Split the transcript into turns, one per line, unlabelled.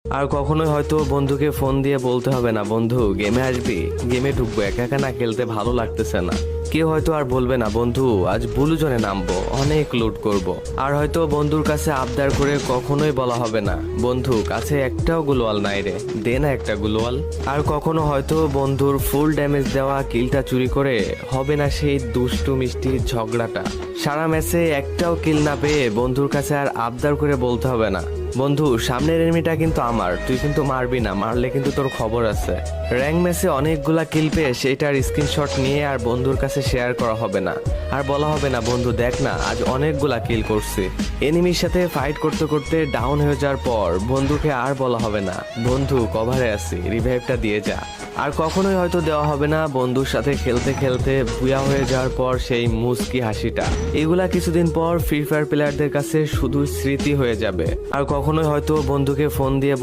আর কখনোই হয়তো বন্ধুকে ফোন দিয়ে বলতে হবে না, বন্ধু গেমে আসবি, গেমে ঢুকবো, একা একা না খেলতে ভালো লাগতেছে না। কেউ হয়তো আর বলবে না, বন্ধু আজ ব্লু জোনে নামবো, অনেক লুট করব। আর হয়তো বন্ধুর কাছে আবদার করে কখনোই বলা হবে না, বন্ধু কাছে একটাও গ্লোয়াল নাই রে, দে না একটা গ্লোয়াল। আর কখনো হয়তো বন্ধুর ফুল ড্যামেজ দেওয়া কিলটা চুরি করে হবে না সেই দুষ্টু মিষ্টি ঝগড়াটা। সারা ম্যাচে একটাও কিল না পেয়ে বন্ধুর কাছে আর আবদার করে বলতে হবে না, বন্ধু সামনের এনিমিটা কিন্তু আমার, তুই কিন্তু মারবি না, মারলে কিন্তু তোর খবর আছে। র্যাঙ্ক ম্যাচে অনেকগুলা কিল পেয়ে সেটার স্ক্রিনশট নিয়ে আর বন্ধুর কাছে শেয়ার করা হবে না। আর বলা হবে না, বন্ধু দেখ না আজ অনেকগুলা কিল করছি। এনিমির সাথে ফাইট করতে করতে ডাউন হয়ে যাওয়ার পর বন্ধুকে আর বলা হবে না, বন্ধু কভারে আছি, রিভাইভটা দিয়ে যা। আর কখনোই হয়তো দেওয়া হবে না বন্ধুর সাথে খেলতে খেলতে বুয়া হয়ে যাওয়ার পর সেই মুচকি হাসিটা। এগুলা কিছুদিন পর ফ্রি ফায়ার প্লেয়ারদের কাছে শুধু স্মৃতি হয়ে যাবে। আর কখনোই হয়তো বন্ধুকে ফোন দিয়ে